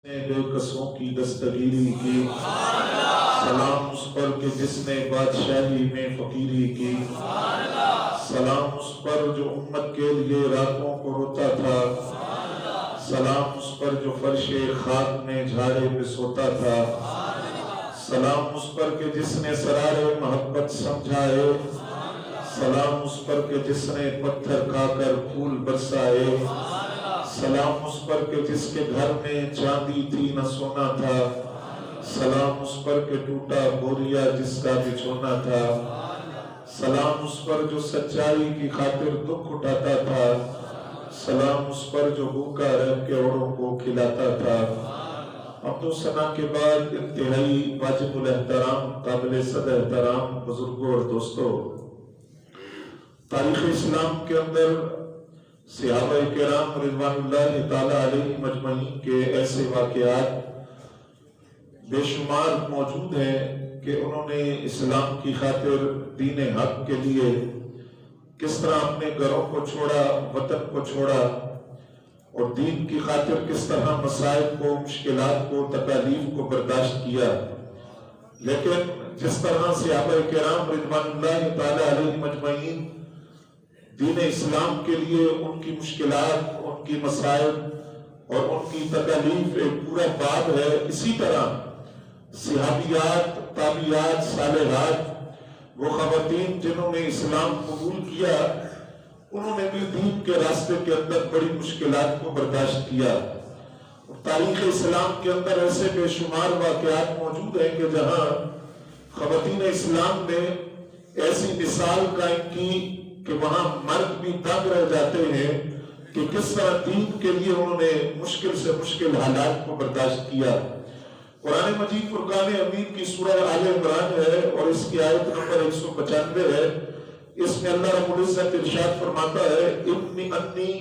نے بے قصوں کی دستگیری کی، سلام اس پر کہ جس نے بادشاہی میں فقیری کی، سلام اس پر جو امت کے لیے راتوں کو روتا تھا، سلام اس پر جو فرش خاک میں جھاڑے پہ سوتا تھا، سلام اس پر کہ جس نے سرار محبت سمجھائے، سلام اس پر کہ جس نے پتھر کھا کر پھول برسائے، سلام اس پر کہ جس کے گھر میں چاندی تھی نہ سونا تھا، سلام اس پر کہ ٹوٹا بوریا جس کا بچھونا تھا، سلام اس پر جو سچائی کی خاطر دکھ اٹھاتا تھا، سلام اس پر جو بھوکا رہ کے اوروں کو کھلاتا تھا۔ حمد و ثنا کے بعد انتہائی واجب الاحترام، قابل صد احترام بزرگوں اور دوستوں، تاریخ اسلام کے اندر صحابہ کرام رضوان اللہ تعالیٰ علیہ مجمعین کے ایسے واقعات بے شمار موجود ہیں کہ انہوں نے اسلام کی خاطر دین حق کے لیے کس طرح اپنے گھروں کو چھوڑا، وطن کو چھوڑا، اور دین کی خاطر کس طرح مصائب کو، مشکلات کو، تکالیف کو برداشت کیا۔ لیکن جس طرح صحابہ کرام رضوان اللہ تعالیٰ علیہ مجمعین دین اسلام کے لیے ان کی مشکلات، ان کی مصائب اور ان کی تکالیف ایک پورا باب ہے، اسی طرح صحابیات، تابعیات، صالحات، وہ خواتین جنہوں نے اسلام قبول کیا، انہوں نے بھی دین کے راستے کے اندر بڑی مشکلات کو برداشت کیا۔ تاریخ اسلام کے اندر ایسے بے شمار واقعات موجود ہیں کہ جہاں خواتین اسلام نے ایسی مثال قائم کی کہ وہاں مرد بھی دنگ رہ جاتے ہیں کہ کس طرح دین کے لیے انہوں نے مشکل سے مشکل حالات کو برداشت کیا۔ قرآن مجید فرقان حمید کی سورہ آل عمران ہے اور اس کی آیت نمبر 195 ہے۔ اس میں اللہ رب العزت ارشاد فرماتا ہے انی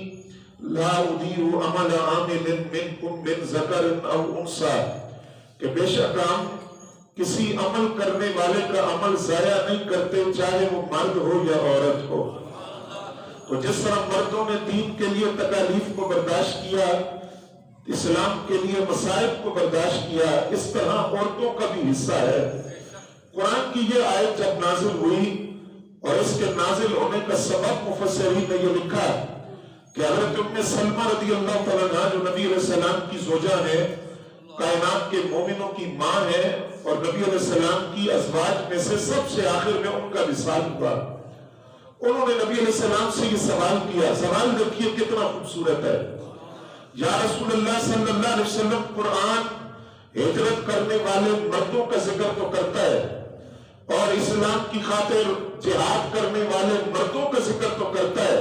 لا اضیع عمل عامل منکم من ذکر او انثی، کہ بے شک ہم کسی عمل کرنے والے کا عمل ضائع نہیں کرتے، چاہے وہ مرد ہو یا عورت ہو۔ تو جس طرح مردوں نے دین کے لیے تکالیف کو برداشت کیا، اسلام کے لیے مصائب کو برداشت کیا، اس طرح عورتوں کا بھی حصہ ہے۔ قرآن کی یہ آیت جب نازل ہوئی اور اس کے نازل ہونے کا سبب مفسرین نے یہ لکھا کہ حضرت ام سلمہ رضی اللہ تعالیٰ عنہا جو نبی علیہ السلام کی زوجہ ہے، کائنات کے مومنوں کی ماں ہے اور نبی علیہ السلام کی ازواج میں سے سب سے آخر میں ان کا وصال ہوا۔ انہوں نے نبی علیہ السلام سے یہ سوال کیا، سوال دیکھیے کتنا خوبصورت ہے۔ یا رسول اللہ صلی اللہ علیہ وسلم، قرآن ہجرت کرنے والے مردوں کا ذکر تو کرتا ہے اور اسلام کی خاطر جہاد کرنے والے مردوں کا ذکر تو کرتا ہے،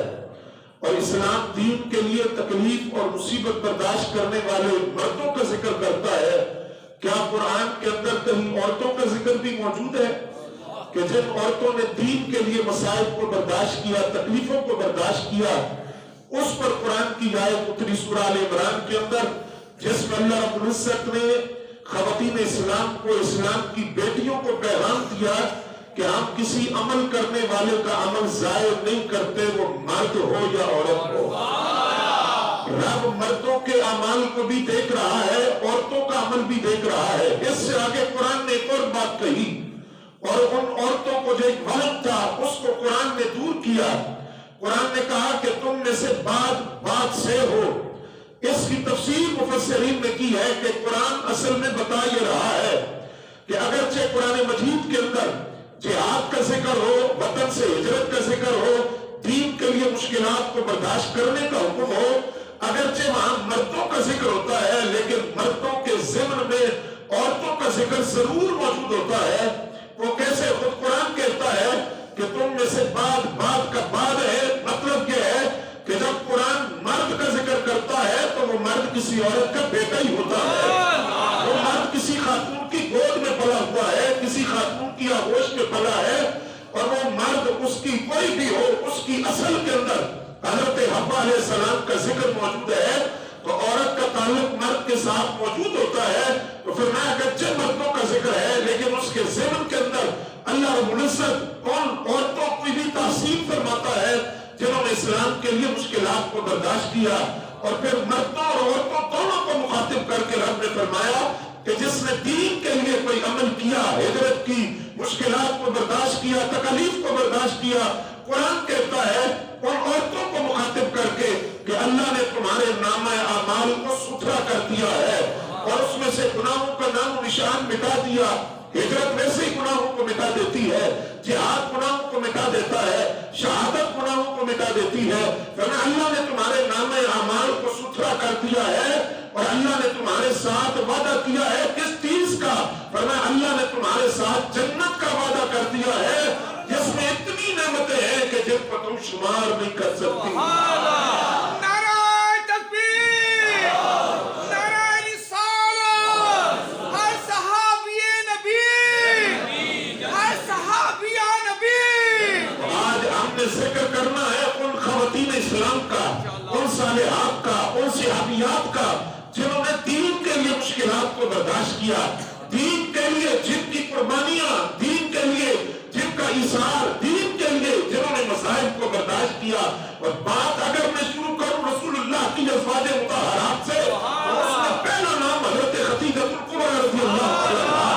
اور اسلام دین کے لیے تکلیف اور مصیبت برداشت کرنے والے مردوں کا ذکر کرتا ہے۔ کیا قرآن کے اندر کہیں عورتوں کا ذکر بھی موجود ہے کہ جن عورتوں نے دین کے لیے مصائب کو برداشت کیا، تکلیفوں کو برداشت کیا، اس پر قرآن کی آیت اتری سورہ آل عمران کے اندر، جس میں اللہ رب العزت نے خواتین اسلام کو، اسلام کی بیٹیوں کو پیغام دیا کہ ہم کسی عمل کرنے والے کا عمل ضائع نہیں کرتے، وہ مرد ہو یا عورت ہو۔ رب مردوں کے اعمال کو بھی دیکھ رہا ہے، عورتوں کا عمل بھی دیکھ رہا ہے۔ اس سے آگے قرآن نے ایک اور بات کہی، اور ان عورتوں کو جو ایک وہم تھا اس کو قرآن نے دور کیا۔ قرآن نے کہا کہ تم میں سے بات سے ہو۔ اس کی تفسیر مفسرین نے کی ہے کہ قرآن اصل میں بتا یہ رہا ہے کہ اگرچہ قرآن مجید کے اندر جہاد کا ذکر ہو، وطن سے ہجرت کا ذکر ہو، دین کے لیے مشکلات کو برداشت کرنے کا حکم ہو، اگرچہ وہاں مردوں کا ذکر ہوتا ہے، لیکن مردوں کے ضمن میں عورتوں کا ذکر ضرور موجود ہوتا ہے۔ وہ کیسے؟ خود قرآن کہتا ہے کہ تم میں سے بعد کا بعد ہے، مطلب یہ ہے کہ جب قرآن مرد کا ذکر کرتا ہے تو وہ مرد کسی عورت کا بیٹا ہی ہوتا ہے، وہ مرد کسی خاتون کی گود میں پلا ہوا ہے، کسی خاتون کی آغوش میں پلا ہے، اور وہ مرد اس کی کوئی بھی ہو، اس کی اصل کے اندر حضرت حوا علیہ السلام کا ذکر موجود ہے، تو عورت کا تعلق مرد کے ساتھ موجود ہوتا ہے۔ تو پھر میں اگرچہ مردوں کا ذکر ہے لیکن اس کے ضمن کے اندر اللہ رب العزت ان عورتوں کو بھی تحسین فرماتا ہے جنہوں نے اسلام کے لیے مشکلات کو برداشت کیا، اور پھر مردوں اور عورتوں دونوں کو مخاطب کر کے رب نے مشکلات کو برداشت کیا، تکالیف کو برداشت کیا. قرآن کہتا ہے ان عورتوں کو مخاطب کر کے کہ اللہ نے تمہارے نامہ اعمال کو ستھرا کر دیا ہے اور اس میں سے گناہوں کا نام و نشان مٹا دیا. ہجرت ویسے ہی گناہوں کو مٹا دیتی ہے، جہاد گناہوں کو مٹا دیتا ہے، شہادت گناہوں کو مٹا دیتی ہے. فرمایا اللہ نے تمہارے نامہ اعمال کو ستھرا کر دیا ہے اور اللہ نے تمہارے ساتھ وعدہ کیا ہے کس چیز کا؟ فرمایا اللہ نے تمہارے ساتھ جنت کا وعدہ کر دیا ہے جس میں اتنی نعمتیں ہیں کہ جن کو تم شمار نہیں کر سکتی. ذکر کرنا ہے ان خواتین اسلام کا، ان صالحات کا، ان صحابیات کا جنہوں نے دین کے لیے مشکلات کو برداشت کیا، دین کے لیے جن کی قربانیاں، دین کے لیے جن کا اظہار، دین کے لیے جنہوں نے مصائب کو برداشت کیا. اور بات اگر میں شروع کروں رسول اللہ کی ازواج مطہرات سے تو اس میں پہلا نام حضرت خدیجہ الکبریٰ رضی اللہ عنہا.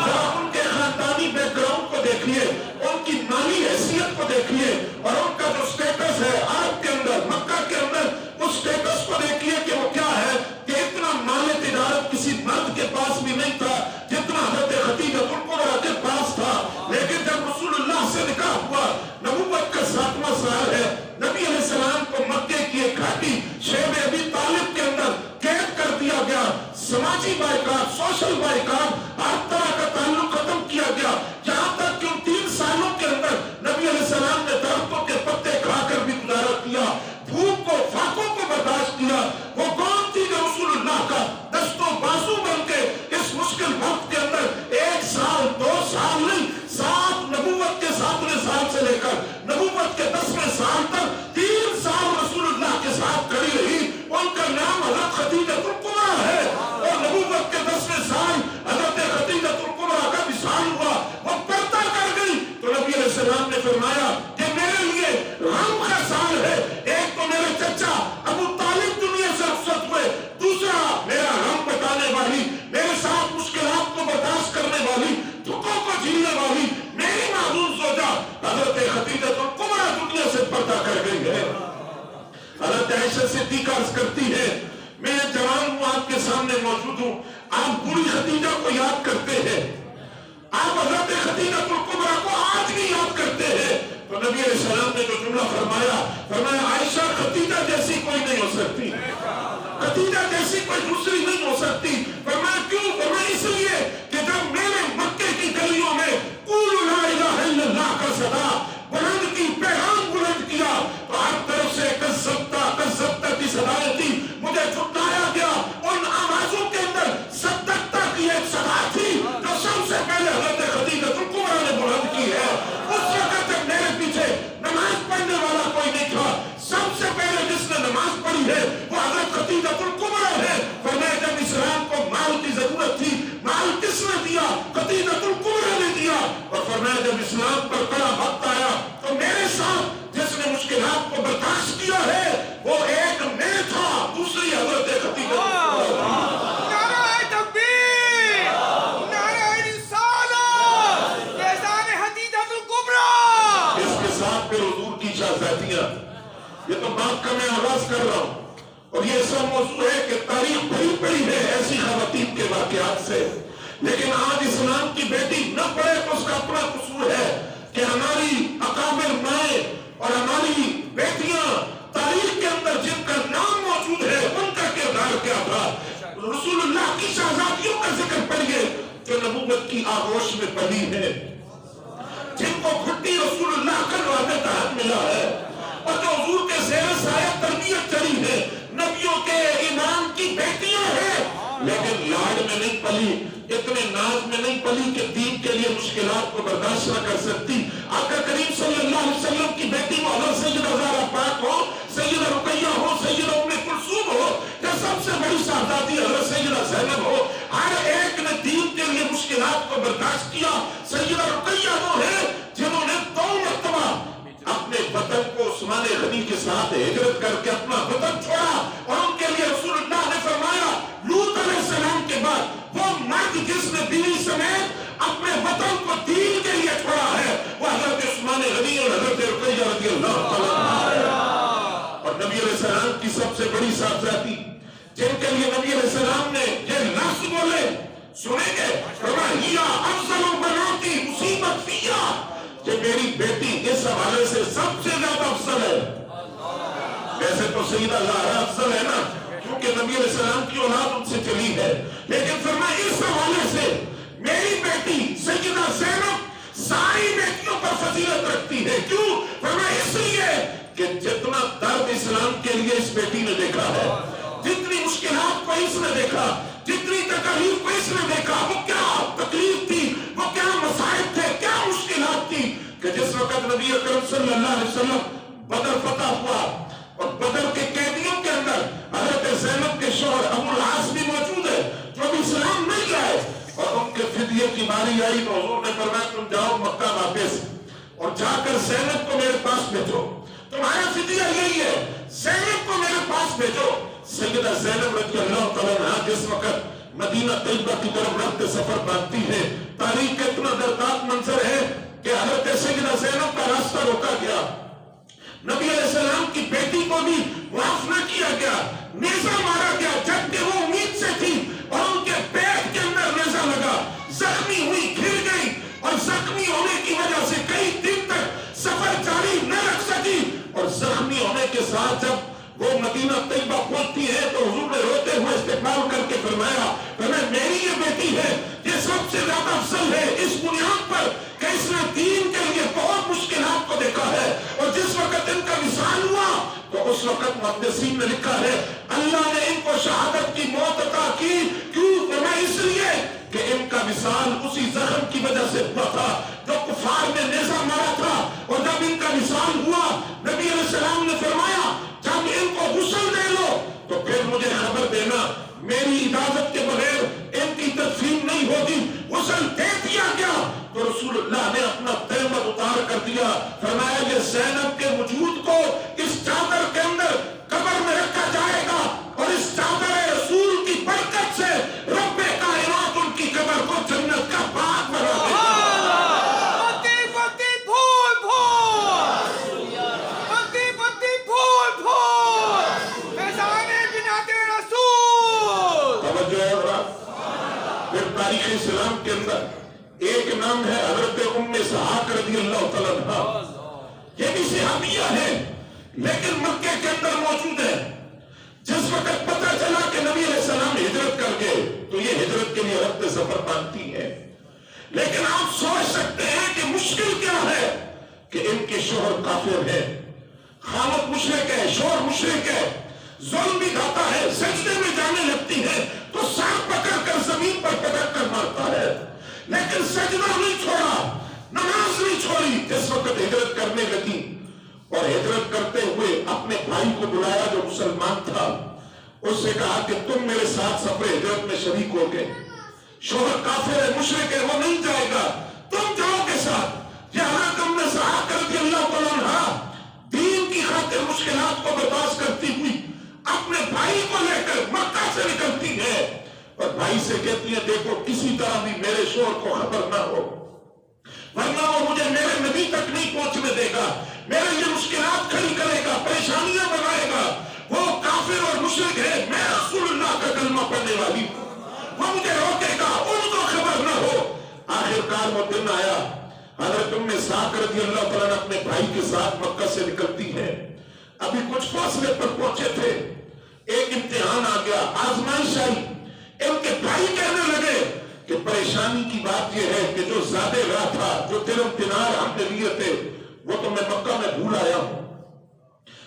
ذرا ان کے خاندانی بیک گراؤنڈ کو دیکھیے، ان کی مالی حیثیت کو دیکھیے اور ان کا جو سٹیٹس ہے عرب کے اندر، مکہ کے اندر، اس سٹیٹس کو دیکھیے کہ وہ کیا ہے کہ اتنا مال تجارت کسی مرد کے پاس بھی نہیں تھا جتنا حضرت خدیجہ الکبریٰ کے پاس تھا. لیکن جب رسول اللہ سے نکاح ہوا، نبوت کا 7واں سال ہے، نبی علیہ السلام کو مکے کی ایک گھاٹی شیب ابی طالب کے اندر قید کر دیا گیا. سماجی بائیکاٹ، سوشل بائیکاٹ، ہر طرح کا تعلق ختم کیا گیا. یہاں تک کہ ان 3 سالوں کے اندر نبی علیہ السلام نے درختوں کے پتے کھا کر بھی گزارا کیا، بھوک کو، فاقوں کو برداشت کیا. وہ کون تھی جو رسول اللہ کا دست و بازو بن کے اس مشکل وقت کے اندر 1 سال 2 سال نہیں، 7 نبوت کے 7ویں سال سے لے کر نبوت کے 10ویں سال تک 3 سال رسول اللہ کے ساتھ کھڑی رہی. ان کا نام حضرت خدیجہ الکبریٰ ہے اور نبوت کے 10ویں سال حضرت خدیجہ الکبریٰ کا وصال ہوا. وہ پردہ کر گئی تو نبی علیہ السلام نے فرمایا کہ میرے لیے غم کا سال ہے. ایک تو میرے چچا ابو طالب دنیا سے رخصت ہوئے، دوسرا میرا غم بتانے والی، میرے ساتھ مشکلات کو برداشت کرنے والی، دکھوں کو جھیلنے والی میری معزول زوجہ حضرت خدیجہ الکبریٰ دنیا سے پردہ کر گئی ہے. حضرت عائشہ صدیقہ عرض کرتی ہے میں جوان ہوں، آپ کے سامنے موجود ہوں، آپ بوڑھی خدیجہ کو یاد کرتے ہیں، آپ حضرت خدیجہ الکبریٰ کو آج بھی یاد کرتے ہیں. تو نبی علیہ السلام نے جو جملہ فرمایا عائشہ خدیجہ جیسی کوئی نہیں ہو سکتی، خدیجہ جیسی کوئی دوسری نہیں ہو سکتی. فرمایا کیوں؟ فرمایا اس لیے کہ جب میں نے مکے کی گلیوں میں قولوا لا الہ الا اللہ کا صدا بلند کی، پیغام بلند کیا تو ہر طرف سے کذبتا کی صدایں تھی، مجھے جھٹلایا گیا. ان آوازوں کے اندر صدقتا کی ایک صدا تھی جو سب سے پہلے حضرت خدیجہ الکبریٰ نے بلند کی ہے. اس وقت تک میرے پیچھے نماز پڑھنے والا کوئی نہیں تھا، سب سے پہلے جس نے نماز پڑھی ہے وہ حضرت خدیجہ الکبریٰ ہے. فرمایا جب اسلام کو مال کی ضرورت تھی، مال کس نے دیا؟ خدیجہ الکبریٰ نے دیا. اور فرمایا جب اسلام پر کڑا وقت آیا تو میرے ساتھ جس نے مشکلات کو برداشت کیا ہے وہ ایک میں تھا، دوسری حضرت خدیجہ الکبریٰ. پھر حضور کی شہزادیاں، یہ تو بات کا میں آغاز کر رہا ہوں اور یہ ایسا موضوع ہے کہ تاریخ بھری پڑی ہے ایسی خواتین کے واقعات سے. لیکن آج اسلام کی بیٹی نہ پڑھے تو اس کا اپنا قصور ہے کہ ہماری اکابر مائیں اور ہماری بیٹیاں تاریخ کے اندر جن کا نام موجود ہے ان کا کردار کیا تھا. رسول اللہ کی شہزادیوں کا ذکر پڑھیے جو نبوت کی آغوش میں پلی ہے، جن کو گھٹی رسول اللہ کا نوابِ تحت ملا ہے اور جو حضور کے زیر سایہ تربیت چڑھی ہے. نبیوں کے امام کی بیٹیاں ہیں لیکن لاڈ میں نہیں پلی، اتنے ناز میں نہیں پلی کہ دین کے لیے مشکلات کو برداشت نہ کر سکتی. آقا کریم صلی اللہ علیہ وسلم کی بیٹی وہ حضرت سیدہ زہرا پاک ہو، سیدہ رقیہ ہو، سیدہ ام کلثوم ہو یا سب سے بڑی شہزادی حضرت سیدہ زینب ہو، ہر ایک نے دین کے لیے مشکلات کو برداشت کیا. سیدہ رقیہ وہ ہے جنہوں نے 2 مرتبہ اپنے وطن کو عثمان غنی کے ساتھ ہجرت کر کے اپنا وطن چھوڑا اور ان کے لیے رسول اللہ نے فرمایا لوط علیہ السلام کے بعد وہ مرد جس نے بیوی سمیت اپنے وطن کو دین کے لیے سے بڑی صاحبزادی جن کے لیے نبی علیہ السلام نے یہ لفظ بولے سنیں گے، فرمایا افضل بناتی مصیبت فیا، کہ میری بیٹی اس حوالے سے سب سے زیادہ افضل ہے۔ ویسے تو سیدہ زہرا افضل ہے نا، کیونکہ نبی علیہ السلام کی اولاد ان سے چلی ہے، لیکن فرمایا اس حوالے سے میری بیٹی سیدہ زینب ساری بیٹیوں پر فضیلت رکھتی ہے۔ کیوں؟ فرمایا اس لیے کہ جتنا درد اسلام کے لیے اس بیٹی نے دیکھا ہے، جتنی مشکلات کو اس نے دیکھا، جتنی تکلیف کو اس نے دیکھا، وہ کیا تکلیف تھی، وہ کیا مصائب تھے، کیا مشکلات تھی، کہ جس وقت نبی اکرم صلی اللہ علیہ وسلم بدر فتح ہوا اور بدر کے قیدیوں کے اندر حضرت زینب کے شوہر ابو العاص بھی موجود ہے جو ابھی اسلام نہیں لائے، اور ان کے فدیے کی باری آئی تو حضور نے فرمایا تم جاؤ مکہ واپس اور جا کر زینب کو میرے پاس بھیجو، تمہارا فدیہ یہی ہے، زینب کو میرے پاس بھیجو۔ سیدہ زینب رضی اللہ تعالیٰ عنہا جس وقت مدینہ طیبہ کی طرف رفتے سفر باندھتی ہے، تاریخ کا اتنا دردناک منظر ہے کہ حضرت سیدہ زینب کا راستہ روکا گیا، نبی علیہ السلام کی بیٹی کو بھی معاف نہ کیا گیا، نیزہ مارا گیا، جبکہ وہ امید سے تھی اور ان کے پیٹ کے اندر نیزہ لگا، زخمی ہوئی، گر گئی، اور زخمی ہونے کی وجہ سے کئی دن تک سفر جاری نہ رکھ سکی، اور زخمی ہونے کے ساتھ جب وہ مدینہ طیبہ پہنچتی ہے تو حضور نے روتے ہوئے استقبال کر کے فرمایا میری یہ بیٹی ہے، یہ سب سے زیادہ افضل ہے اس بنیاد پر کہ اس نے دین کے لیے بہت مشکلات کو دیکھا ہے، اور جس وقت ان کا وصال ہوا تو اس وقت محدثین نے لکھا ہے اللہ نے ان کو شہادت کی موت عطا کی۔ کیوں؟ فرمایا اس لیے کہ ان کا وصال اسی زخم کی وجہ سے ہوا تھا جو کفار نے نیزہ مارا تھا، اور جب ان کا وصال ہوا نبی علیہ السلام نے فرمایا جب ان کو غسل دے لو تو پھر مجھے خبر دینا، میری اجازت کے بغیر ان کی تدفین نہیں ہوگی۔ غسل دے دیا گیا تو رسول اللہ نے اپنا تہمت اتار کر دیا، فرمایا یہ زینب کے وجود کو اس چادر کے اندر قبر میں رکھا جائے گا، اور اس چادر رسول کی برکت سے رب کائنات ان کی قبر کو جنت کا باغ بنا دے گا۔ تاریخ اسلام کے اندر ایک نام ہے حضرت ام اسحاق رضی اللہ تعالیٰ عنہا، یہ بھی صحابیہ ہے لیکن مکے کے اندر موجود ہے۔ جس وقت پتہ چلا کہ نبی علیہ السلام ہجرت کر گئے تو یہ ہجرت کے لیے رفت سفر باندھتی ہے، لیکن آپ سوچ سکتے ہیں کہ مشکل کیا ہے کہ ان کے شوہر کافر ہے، خامد مشرک ہے، شوہر مشرک ہے، ظلم بھی کھاتا ہے، سجدے میں جانے لگتی ہے تو سر پکڑ کر زمین پر پکڑ کر مارتا ہے، لیکن سجدہ نہیں چھوڑا، نماز نہیں چھوڑی۔ جس وقت ہجرت کرنے لگی اور ہجرت کرتے ہوئے اپنے بھائی کو بلایا جو مسلمان تھا، اس سے کہا کہ تم میرے ساتھ سفر ہجرت میں شریک ہو گئے، شوہر کافر ہے، مشرک ہے، وہ نہیں جائے گا، تم جاؤ کے ساتھ۔ یہ حضرت ام اسحاق رضی اللہ تعالیٰ عنہا دین کی خاطر مشکلات کو برداشت کرتی ہوئی اپنے بھائی کو لے کر مکہ سے نکلتی ہے، اور بھائی سے کہتی ہے دیکھو کسی طرح بھی میرے شوہر کو خبر نہ ہو، ورنہ وہ مجھے میرے نبی تک نہیں پہنچنے دے گا، میرے لیے مشکلات کھڑی کرے گا، پریشانیاں بنائے گا، وہ کافر اور مشرک ہے، میں رسول اللہ کا کلمہ پڑھنے والی ہوں، وہ مجھے روکے گا، ان کو خبر نہ ہو۔ آخرکار وہ دن آیا، حضرت ام اسحاق رضی اللہ تعالیٰ اپنے بھائی کے ساتھ مکہ سے نکلتی ہے، ابھی کچھ فاصلے پر پہنچے تھے، ایک امتحان آ گیا، آزمائش آئی، ان کے بھائی کہنے لگے کہ پریشانی کی بات یہ ہے کہ جو زیادہ راہ تھا، جو درم دینار ہم نے لیے تھے وہ تو میں مکہ میں بھول آیا ہوں،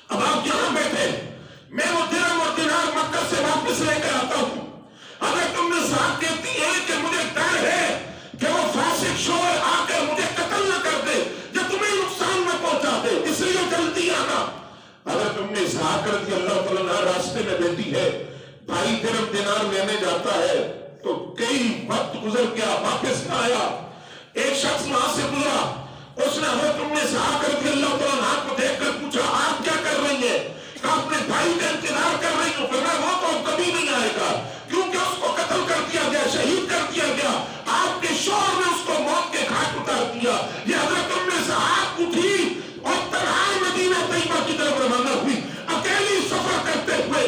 اب آپ یہاں بیٹھے، میں وہ درم اور دینار مکہ سے واپس لے کر آتا ہوں۔ اگر تم نے ساتھ کہتی ہے کہ مجھے ڈر ہے کہ وہ فاسق شوہر آ کر مجھے قتل نہ کر دے یا تمہیں نقصان نہ پہنچا دے، اس لیے جلدی آنا۔ اگر تم نے اسحاق رضی اللہ تعالیٰ عنہ راستے میں بیٹھی ہے، بھائی درم دینار لینے جاتا ہے تو کئی وقت گزر گیا، واپس نہ آیا، ایک شخص وہاں سے گزرا، اس نے حضرت ام اسحاق رضی اللہ تعالیٰ عنہ کو دیکھ کر پوچھا آپ کیا کر رہی ہیں؟ کہا اپنے بھائی کا انتظار کر رہی ہوں، فرمایا وہ تو کبھی نہیں آئے گا کیونکہ اس کو قتل کر دیا گیا، شہید کر دیا گیا، آپ کے شوہر نے اس کو موت کے گھاٹ اتار دیا۔ یہ حضرت ام اسحاق اٹھی اور تنہا مدینہ طیبہ کی طرف روانہ ہوئی، اکیلی سفر کرتے ہوئے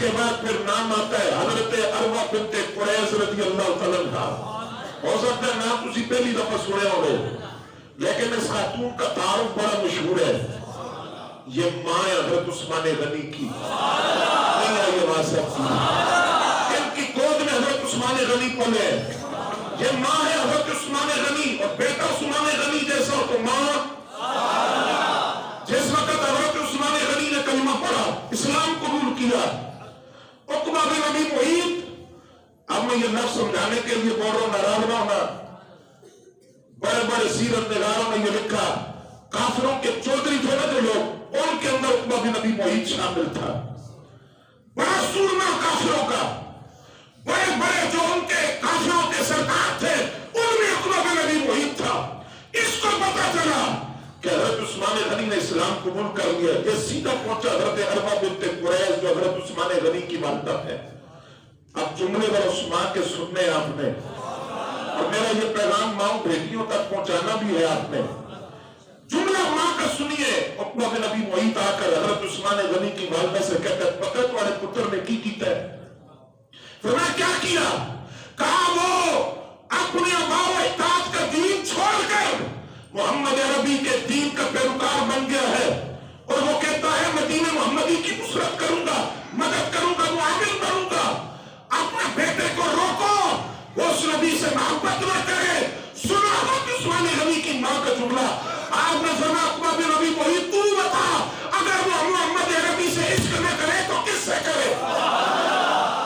کے بعد پھر نام آتا ہے حضرت عروہ بنت قریظ رضی اللہ تعالیٰ عنہ. ہو سکتا ہے نام تسی پہلی دفعہ سنے ہو گئے، لیکن اس خاتون کا تعارف بڑا مشہور ہے. یہ ماں ہے حضرت عثمان غنی کی. نہیں آئی آواز آپ کی؟ ان کی گود میں حضرت عثمان غنی پلے. یہ ماں ہے حضرت عثمان غنی، اور بیٹا عثمان غنی جیسا ہو تو ماں. جس وقت حضرت عثمان غنی نے کلمہ پڑھا، اسلام قبول کیا، عقبہ بن ابی معیط، اب میں یہ لفظ سمجھانے کے لیے بول رہا ہوں، ناراض نہ ہونا، بڑے بڑے سیرت نگاروں نے یہ لکھا، کافروں کے چودھری تھے نا جو لوگ، ان کے اندر عقبہ بن ابی معیط شامل تھا. بڑا سورما کافروں کا، بڑے بڑے جو ان کے کافروں کے سردار تھے ان میں عقبہ بن ابی معیط تھا. اس کو پتا چلا کہ حضرت عثمان غنی نے اسلام قبول کر لیا. یہ سیدھا پہنچا حضرت عروہ بنت قریظ جو حضرت عثمان غنی کی والدہ ہے. اب جملے پر عثمان کے سننے آپ نے، اور میرا یہ پیغام ماں بیٹیوں تک پہنچانا بھی ہے آپ نے. جملہ ماں کا سنیے. عقبہ بن ابی معیط آ کر حضرت عثمان غنی کی والدہ سے کہتا ہے پتہ تمہارے پتر نے کی کیتا ہے؟ فرمایا کیا کیا؟ کہا وہ اپنے آباء و اجداد کا دین چھوڑ کر محمد عربی کے دین کا پیروکار بن گیا ہے، اور وہ کہتا ہے میں دین محمدی کی نصرت کروں گا، مدد کروں گا، معامل کروں گا. اپنے بیٹے کو روکو، وہ اس نبی سے محبت نہ کرے. سنا حضرت عثمان غنی کی ماں کا جملہ. آپ نے فرمایا عقبہ بن ابی معیط تو بتا، اگر وہ محمد عربی سے عشق نہ کرے تو کس سے کرے؟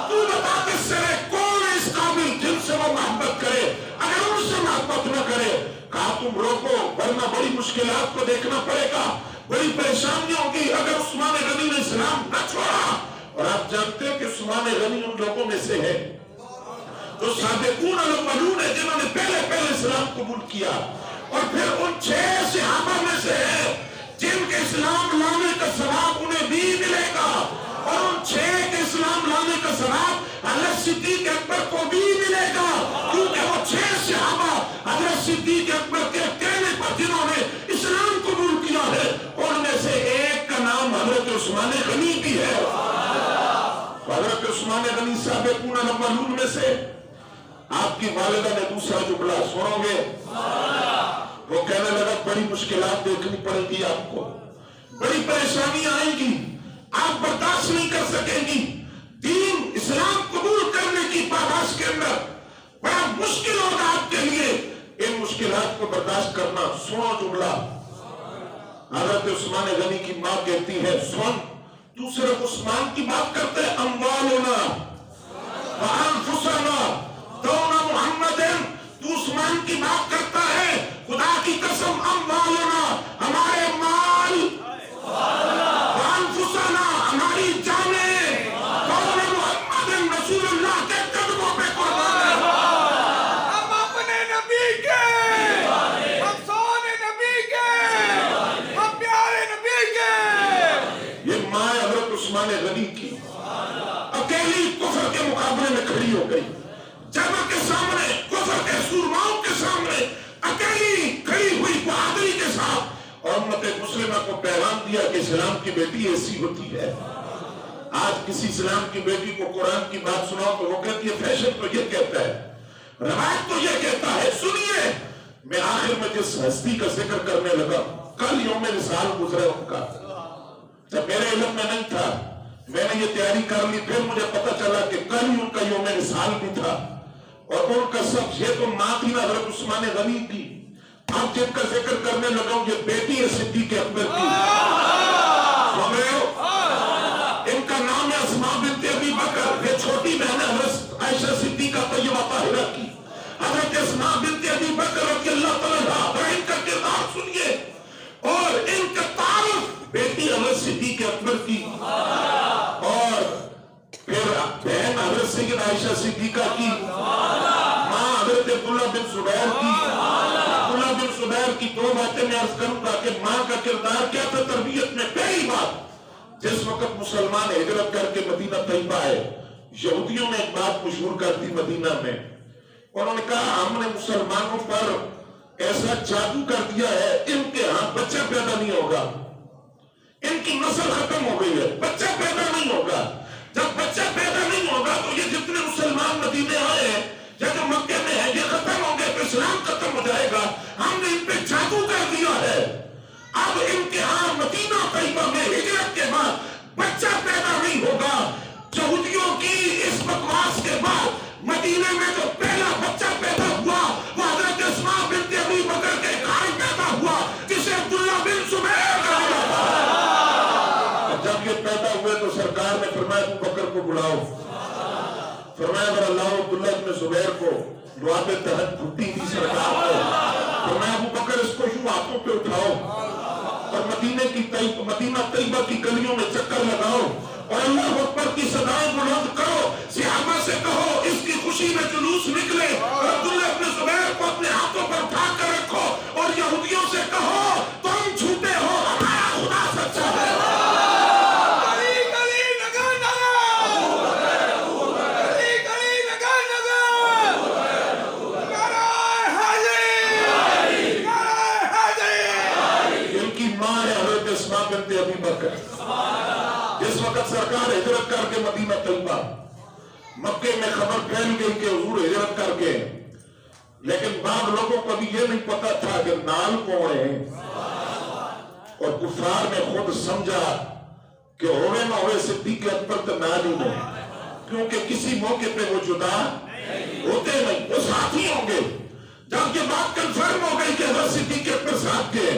تو بتا کس سے رہے؟ کون ہے اس قابل جن سے وہ محبت کرے؟ اگر ان سے محبت نہ کرے، کہا تم روکو ورنہ بڑی مشکلات کو دیکھنا پڑے گا، بڑی پریشانیاں ہوگی اگر عثمان غنی نے اسلام نہ چھوڑا. اور آپ جانتے ہیں کہ عثمان غنی ان لوگوں میں سے ہے جو سابقون الاولون ہے جنہوں نے پہلے اسلام قبول کیا، اور پھر ان 6 صحابہ میں سے ہے جن کے اسلام لانے کا ثواب انہیں بھی ملے گا، اور ان 6 کے اسلام لانے کا ثواب حضرت صدیق اکبر کو بھی ملے گا، کیونکہ وہ 6 صحابہ حضرت صدیق اکبر کے کہنے پر جنہوں نے اسلام قبول کیا ہے، ان میں سے ایک کا نام حضرت عثمان غنی بھی ہے. حضرت عثمان غنی سابقون الاولون میں سے. آپ کی والدہ نے دوسرا جملہ سنو گے. وہ کہنے لگا بڑی مشکلات دیکھنی پڑے گی آپ کو، بڑی پریشانیاں آئیں گی، آپ برداشت نہیں کر سکیں گی. دین اسلام قبول کرنے کی پاداش کے اندر بڑا مشکل ہوگا آپ کے لیے ان مشکلات کو برداشت کرنا. سنو جملہ. حضرت عثمان غنی کی ماں کہتی ہے سن، تو صرف عثمان کی بات کرتے ہیں، اموالنا وانفسنا دون محمد، تو عثمان کی بات کرتا ہے، خدا کی قسم اموالنا ہمارے مال، وانفسنا ہماری جانیں، دون محمد رسول اللہ کے قدموں پہ قربان ہے. ہم اپنے نبی کے، ہم سونے نبی کے، ہم پیارے نبی کے. یہ ماں حضرت عثمان غنی کی اکیلی کفر کے مقابلے میں کھڑی ہو گئی. جبر کے سامنے، کفر کے سورماؤں کے سامنے اکیلی کھڑی ہوئی بہادری کے ساتھ، اور امت مسلمہ کو پیغام دیا کہ اسلام کی بیٹی ایسی ہوتی ہے. آج کسی اسلام کی بیٹی کو قرآن کی بات سناؤ تو وہ کہتی ہے فیشن تو یہ کہتا ہے، روایت تو یہ کہتا ہے. سنیے، میں آخر میں جس ہستی کا ذکر کرنے لگا، کل یوم وصال گزرے ان کا، جب میرے علم میں نہیں تھا، میں نے یہ تیاری کر لی، پھر مجھے پتا چلا کہ کل ہی ان کا یوم وصال بھی تھا. اور ان کا سب یہ تو ماں تھی نا حضرت عثمان غنی کی. اب جن کا ذکر کرنے لگا ہوں یہ بیٹی ہے صدیق اکبر کی. سن رہے ہو؟ ان کا نام ہے اسماء بنت ابی بکر. یہ چھوٹی بہن ہے حضرت عائشہ صدیقہ طیبہ طاہرہ کی. حضرت اسماء بنت ابی بکر رضی اللہ تعالیٰ عنہ، ان کا کردار سنیے اور ان کا تعارف. بیٹی حضرت صدیق اکبر کی، اور پھر بہن حضرت سید عائشہ صدیقہ کی، ماں حضرت عبداللہ بن زبیر کی. عبداللہ بن زبیر کی 2 باتیں میں عرض کروں گا کہ ماں کا کردار کیا تھا تربیت میں. پہلی بات، جس وقت مسلمان ہجرت کر کے مدینہ طیبہ آئے، یہودیوں نے ایک بات مشہور کر دی مدینہ میں. انہوں نے کہا ہم نے مسلمانوں پر ایسا جادو کر دیا ہے، ان کے ہاں بچہ پیدا نہیں ہوگا، ان کی نسل ختم ہو گئی ہے، بچہ پیدا نہیں ہوگا. جب بچہ اب امتحان مدینہ طیبہ میں ہجرت کے بعد بچہ پیدا نہیں ہوگا. یہودیوں کی اس بکواس کے بعد مدینے میں جو پہلا بچہ پیدا ہوا وہ حضرت اسماء بنت ابی بکر کے گھر پیدا ہوا جسے عبداللہ بن زبیر کہا جاتا ہے. جب یہ پیدا ہوئے تو سرکار نے فرمایا ابو بکر کو بلاؤ. فرمایا اگر اللہ عبداللہ بن زبیر کو لعاب تحت پھٹی تھی سرکار کو. فرمایا ابو بکر اس کو یوں ہاتھوں پہ اٹھاؤ اور مدینہ طیبہ کی گلیوں میں چکر لگاؤ اور اللہ اکبر کی صدائیں بلند کرو. صحابہ سے کہو اس کی خوشی میں جلوس نکلے اور عبداللہ بن زبیر کو اپنے ہاتھوں پر اٹھا کر رکھو اور یہودیوں سے کہو تم جھوٹے ہو ہمارا خدا سچا ہے. گلی گلی نگر نگر گلی گلی نگر نگر نعرہ حیدری نعرہ حیدری. ان کی ماں ہے حضرت اسماء بنت ابی بکر. جس وقت سرکار ہجرت کر کے مدینہ طیبہ مکے میں خبر پھیل گئی کہ حضور ہجرت کر کے, لیکن بعض لوگوں کو بھی یہ نہیں پتا تھا کہ نال کون ہے, اور کفار نے خود سمجھا کہ ہوئے نہ ہوئے صدیق اکبر تو نال ہی نہیں, کیونکہ کسی موقع پہ وہ جدا ہوتے نہیں, وہ ساتھی ہوں گے. جب یہ بات کنفرم ہو گئی کہ حضرت صدیق اکبر ساتھ کے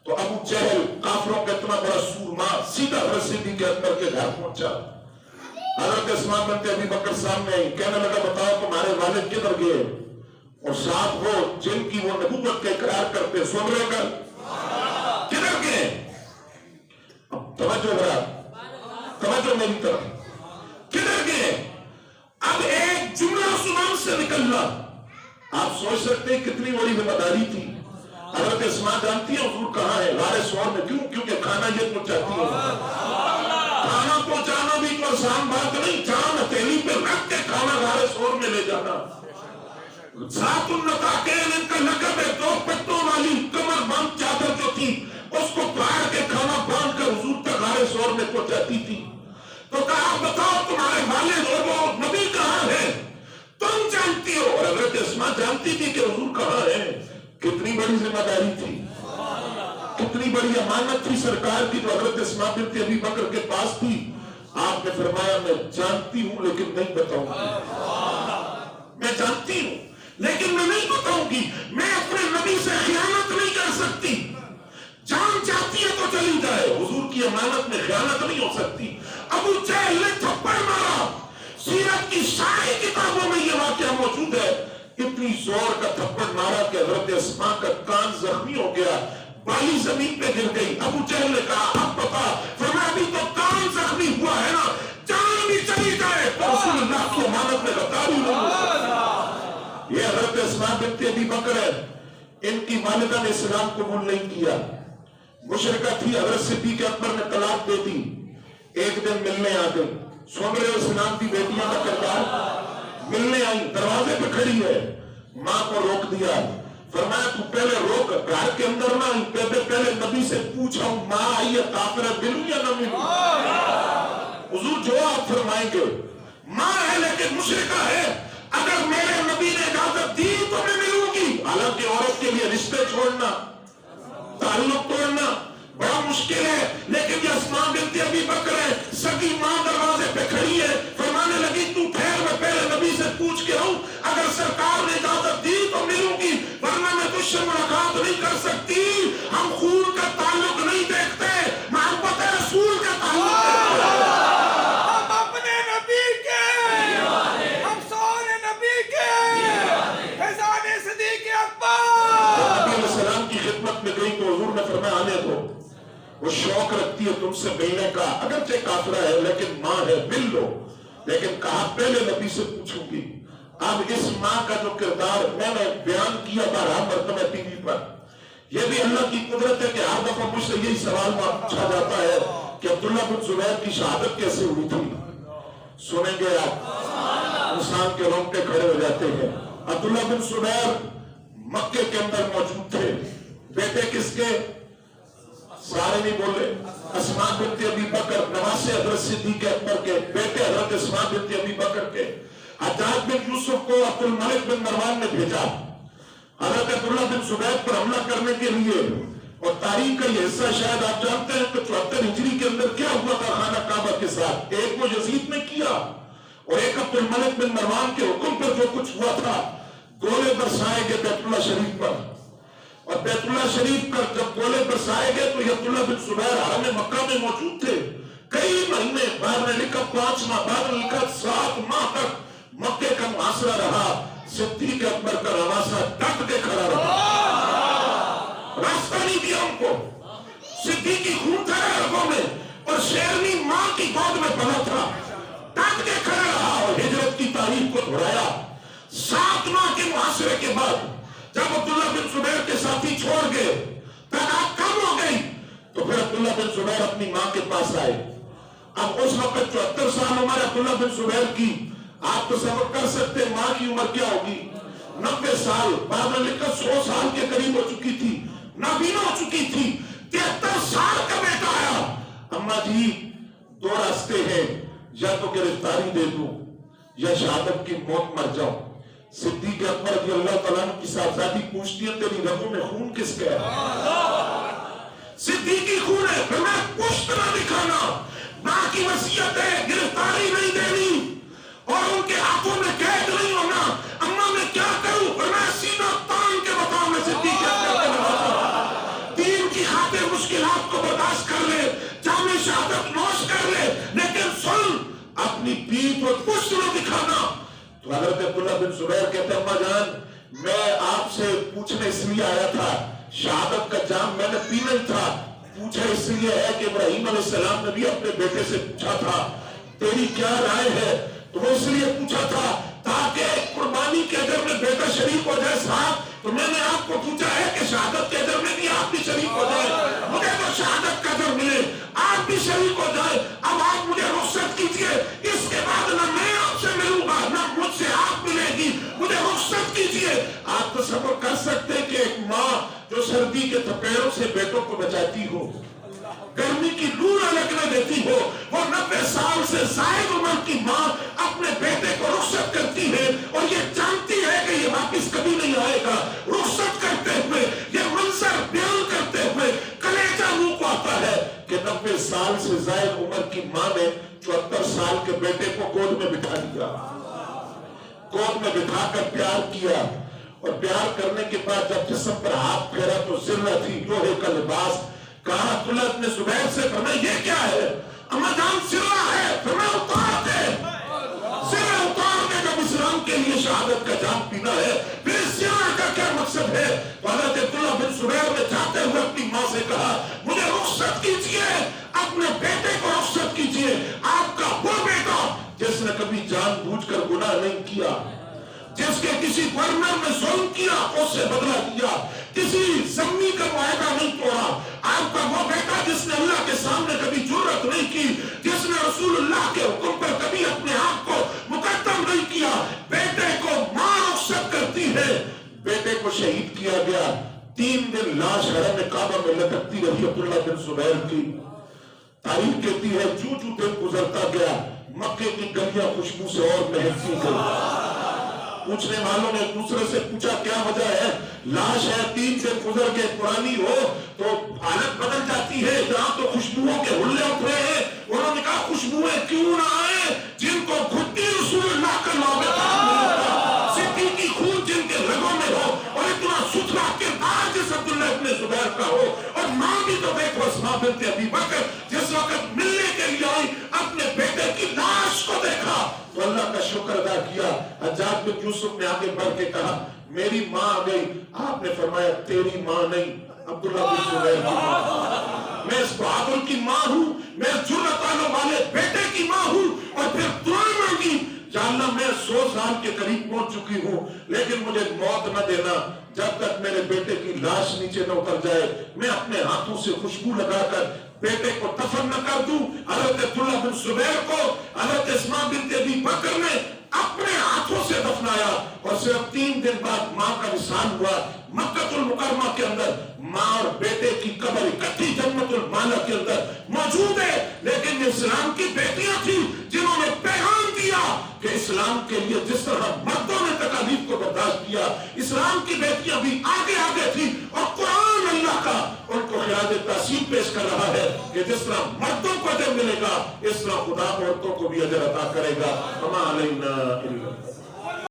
تو ابو جہل کافروں کا اتنا بڑا سورما سیدھا حضرت صدیق اکبر کے گھر پہنچا. حضرت اسماء بنت ابی بکر سامنے آئی, کہنے لگا بتاؤ تمہارے والد کدھر گئے, اور ساتھ وہ جن کی وہ نبوت کا اقرار کرتے سن رہے گا کدھر گئے. اب توجہ ذرا, توجہ میری طرف, کدھر گئے. اب ایک جملہ زبان سے نکلنا آپ سوچ سکتے ہیں کتنی بڑی ذمہ داری تھی. حضرت اسماء جانتی ہے حضور کہاں ہے, غار ثور میں. کیوں؟ کیونکہ کھانا یہ پہنچاتی ہے. کھانا پہنچانا بھی تو آسان بات نہیں, جان ہتھیلی پہ رکھ کے کھانا غار ثور میں لے جانا. ذات النطاقین ان کا لقب ہے. دو پٹوں والی کمر بند چادر جو تھی اس کو پھاڑ کے کھانا باندھ کر حضور تک غار ثور میں پہنچاتی تھی. تو کہا بتاؤ تمہارے والد اور وہ نبی کہاں ہے, تم جانتی ہو. اور حضرت اسماء جانتی تھی کہ حضور کہاں ہے. کتنی بڑی ذمہ داری تھی, کتنی بڑی امانت تھی سرکار کی جو حضرت اسماء بنت ابی بکر کے پاس تھی. آپ نے فرمایا میں جانتی ہوں لیکن نہیں بتاؤں گی. میں جانتی ہوں لیکن میں نہیں بتاؤں گی. میں اپنے نبی سے خیانت نہیں کر سکتی. جان چاہتی ہے تو چلی جائے, حضور کی امانت میں خیانت نہیں ہو سکتی. ابو جہل نے تھپڑ مارا. سیرت کی ساری کتابوں میں یہ واقعہ موجود ہے. اتنی زور کا تھپڑ مارا کہ حضرت اسماء کا کان زخمی ہو گیا, بالی زمین پہ گر گئی. ابو جہل نے کہا اب بتا. فرمایا ابھی تو کان زخمی ہوا ہے نا, جان بھی چلی جائے تو رسول اللہ کی امانت میں غداری نہیں ہو سکتی. یہ حضرت اسماء بنت ابی بکر ہے. ان کی والدہ نے اسلام قبول نہیں کیا, مشرکہ تھی. حضرت صدیق اکبر نے طلاق دے دی. ایک دن ملنے آ گئی. سن رہے ہو اسلام کی بیٹیاں کا کردار. ملنے آئی, دروازے پہ کھڑی ہے, ماں کو روک دیا. فرمایا تو پہلے روک, گھر کے اندر نہ آئی, پہلے نبی سے پوچھا ہوں ماں آئی ہے کافر ملوں یا نہ ملوں. حضور جو آپ فرمائیں گے. ماں ہے لیکن مشرکہ ہے, اگر میرے نبی نے اجازت دی تو میں ملوں گی. حالانکہ عورت کے لیے رشتے چھوڑنا, تعلق توڑنا بڑا مشکل ہے, لیکن یہ اسماء بنت ابی بکر ہے. سگی ماں دروازے پہ کھڑی ہے. فرمانے لگی تو ٹھہر, میں پہلے نبی سے پوچھ کے آؤں, اگر سرکار نے اجازت دی تو ملوں گی, ورنہ میں تجھ سے ملاقات نہیں کر سکتی. ہم خون کا تعلق نہیں دیکھتے, محبت رسول کا تعلق دیکھتے. ہم اپنے نبی کے, ہم سونے نبی کے, فیضان صدیق اکبر. نبی علیہ السلام کی خدمت میں گئی تو حضور نے فرمایا آنے دو, وہ شوق رکھتی ہے تم سے ملنے کا, اگرچہ کافرہ ہے لیکن ماں ہے, مل لو. لیکن کہا پہلے نبی سے پوچھوں گی. اب اس ماں کا جو کردار میں نے بیان کیا 12 مرتبہ ٹی وی پر, یہ بھی اللہ کی قدرت ہے کہ ہر دفعہ مجھ سے یہی سوال پوچھا جاتا ہے کہ عبداللہ بن زبیر کی شہادت کیسے ہوئی تھی. سنیں گے آپ, انسان کے رونگٹے کھڑے ہو جاتے ہیں. عبداللہ بن زبیر مکے کے اندر موجود تھے. بیٹے کس کے؟ سارے نہیں بولے. اسماء بنت ابی بکر, نواسے حضرت صدیق اکبر کے, بیٹے حضرت اسماء بنت ابی بکر کے. حجاج بن یوسف کو عبد الملک بن مروان نے بھیجا حضرت عبداللہ بن زبیر پر حملہ کرنے کے لیے, اور تاریخ کا یہ حصہ شاید آپ جانتے ہیں کہ 74 ہجری کے اندر کیا ہوا تھا خانہ کعبہ کے ساتھ. ایک وہ یزید نے کیا اور ایک عبد الملک بن مروان کے حکم پر جو کچھ ہوا تھا. گولے برسائے گئے بیت اللہ شریف پر, اور بیت اللہ شریف پر جب گولے برسائے گئے تو عبداللہ بن زبیر حرم مکہ میں موجود تھے. کئی مہینے, بعد نے لکھا 5 ماہ, بعد نے لکھا 7 ماہ تک مکے کا محاصرہ رہا. صدیق اکبر کا رواسہ ڈٹ کے کھڑا رہا, راستہ نہیں دیا ان کو. صدیقی خون تھا رگوں میں اور شیرنی ماں کی گود میں پلا تھا, ڈٹ کے کھڑا رہا اور ہجرت کی تاریخ کو دہرایا. 7 ماہ کے محاصرے کے بعد جب عبداللہ بن زبیر کے ساتھی چھوڑ گئے, تعداد کم ہو گئی, تو پھر عبداللہ بن زبیر اپنی ماں کے پاس آئے. اب اس وقت 74 سال عمر عبداللہ بن زبیر کی, آپ تصور کر سکتے ہیں ماں کی عمر کیا ہوگی, 90 سال, بعد میں لکھا 100 سال کے قریب ہو چکی تھی, نابینا ہو چکی تھی. 73 سال کا بیٹا آیا, اماں جی 2 راستے ہیں, یا تو گرفتاری دے دوں یا شہادت کی موت مر جاؤں. صدیق اکبر رضی اللہ تعالیٰ عنہ کی صاحبزادی پوچھتی ہے تیری رگوں میں خون کس کا ہے؟ صدیقی خون ہے. پھر میں پشت نہ دکھانا, ماں کی وصیت ہے, گرفتاری نہیں دینی اور ان کے ہاتھوں میں قید نہیں ہونا. اماں میں کیا کروں؟ پھر میں سینہ تان کے بتاؤں میں صدیق اکبر کے نوازا, دین کی خاطر مشکلات کو برداشت کر لے, جامع شہادت نوش کر لے, لیکن سن اپنی پیٹھ اور پشت نہ دکھانا. تو حضرت عبداللہ بن زبیر کہتے ہیں اماں جان میں آپ سے پوچھنے اس لیے آیا تھا, شہادت کا جام میں نے پینا ہی تھا. پوچھا اس لیے ہے کہ ابراہیم علیہ السلام نے بھی اپنے بیٹے سے پوچھا تھا تیری کیا رائے ہے, تو وہ اس لیے پوچھا تھا تاکہ قربانی کے اجر میں بیٹا شریک ہو جائے. صاحب تو میں نے آپ کو پوچھا ہے کہ شہادت کے اجر میں بھی آپ بھی شریک ہو جائے, مجھے تو شہادت کا اجر ملے, آپ بھی شریک ہو جائے. اب آپ مجھے رخصت کیجئے, اس کے بعد نہ میں آپ سے ملوں گا نہ مجھ سے آپ ملے گی, مجھے رخصت کیجئے. آپ تصور کر سکتے ہیں کہ ایک ماں جو سردی کے تھپیڑوں سے بیٹوں کو بچاتی ہو, گرمی کی لو نہ لگنے دیتی ہو, وہ 90 سال سے زائد عمر کی ماں اپنے بیٹے کو رخصت کرتی ہے اور یہ جانتی ہے کہ یہ واپس کبھی نہیں آئے گا. رخصت کرتے ہوئے یہ منظر بیان کرتے ہوئے کلیجہ منہ کو آتا ہے کہ 90 سال سے زائد عمر کی ماں نے 74 سال کے بیٹے کو گود میں بٹھا لیا, گود میں بٹھا کر پیار کیا, اور پیار کرنے کے بعد جب جسم پر ہاتھ پھیرا تو ذرہ تھی لوہے کا لباس. کہا عبداللہ ابن زبیر سے, فرمایا یہ کیا ہے؟ اما جان سرہ ہے. فرمایا اتار دے, سرہ اتار دے. جب اسلام کے لیے شہادت کا جام پینا ہے پھر سرہ کا کیا مقصد ہے؟ تو حضرت عبداللہ بن زبیر نے جاتے ہوئے اپنی ماں سے کہا مجھے رخصت کیجئے, اپنے بیٹے کو رخصت کیجئے. آپ کا وہ بیٹا جس نے کبھی جان بوجھ کر گناہ نہیں کیا, جس کے کسی گورنر نے ظلم کیا اس سے بدلہ دیا, کسی ضمی کا معاہدہ نہیں توڑا. آپ کا وہ بیٹا جس نے اللہ کے سامنے کبھی جرأت نہیں کی, جس نے رسول اللہ کے حکم پر کبھی اپنے آپ کو مقدم نہیں کیا. بیٹے کو ماں رخصت کرتی ہے, بیٹے کو شہید کیا گیا. 3 دن لاش حرم کعبہ میں لٹکتی رہی عبداللہ بن زبیر کی. تاریخ کہتی ہے جو دن گزرتا گیا مکے کی گلیاں خوشبو سے اور مہکتی گئی. پوچھنے والوں نے ایک دوسرے سے پوچھا کیا وجہ ہے؟ لاش ہے 3 دن گزر کے پرانی ہو تو حالت بدل جاتی ہے, جہاں تو خوشبوؤں کے ہلے اٹھ رہے ہیں. انہوں نے کہا خوشبوئیں کیوں نہ آئے جن کو گھٹی رسول اللہ کا نام ہے, صدیقی خون جن کے رگوں میں ہو, اور اتنا ستھرا کردار جس عبداللہ ابن زبیر کا ہو. اور ماں بھی تو دیکھو اسماء بنت ابی بکر جس وقت ملنے کے لیے آئی اپنے بیٹے کی لاش کو دیکھا تو اللہ کا شکر ادا کیا. حجاج بن یوسف نے آگے بڑھ کے کہا میری ماں آ گئی. آپ نے فرمایا تیری ماں نہیں, عبداللہ بن زبیر کی ماں. میں اس بہادر کی ماں ہوں, میں جرأت والے بیٹے کی ماں ہوں. اور پھر دعا مانگی یا اللہ میں 100 سال کے قریب پہنچ چکی ہوں, لیکن مجھے موت نہ دینا جب تک میرے بیٹے کی لاش نیچے نہ اتر جائے. میں اپنے ہاتھوں سے خوشبو لگا کر بیٹے کو دفن نہ کر دوں. حضرت عبداللہ بن زبیر کو حضرت اسماء بنت ابی بکر نے اپنے ہاتھوں سے دفنایا, اور صرف 3 دن بعد ماں کا وصال ہوا. مکہ المکرمہ کے اندر ماں اور بیٹے کی قبر اکٹھی جنت المالا کے اندر موجود ہے. لیکن یہ اسلام کی بیٹیاں تھیں جنہوں نے پیغام دیا کہ اسلام کے لیے جس طرح مردوں نے تکالیف کو برداشت کیا, اسلام کی بیٹیاں بھی آگے آگے تھی. اور قرآن اللہ اللہ کا ان کو خراج تحسین پیش کر رہا ہے کہ جس طرح مردوں کو اجر ملے گا اس طرح خدا عورتوں کو بھی اجر عطا کرے گا. وما علینا الا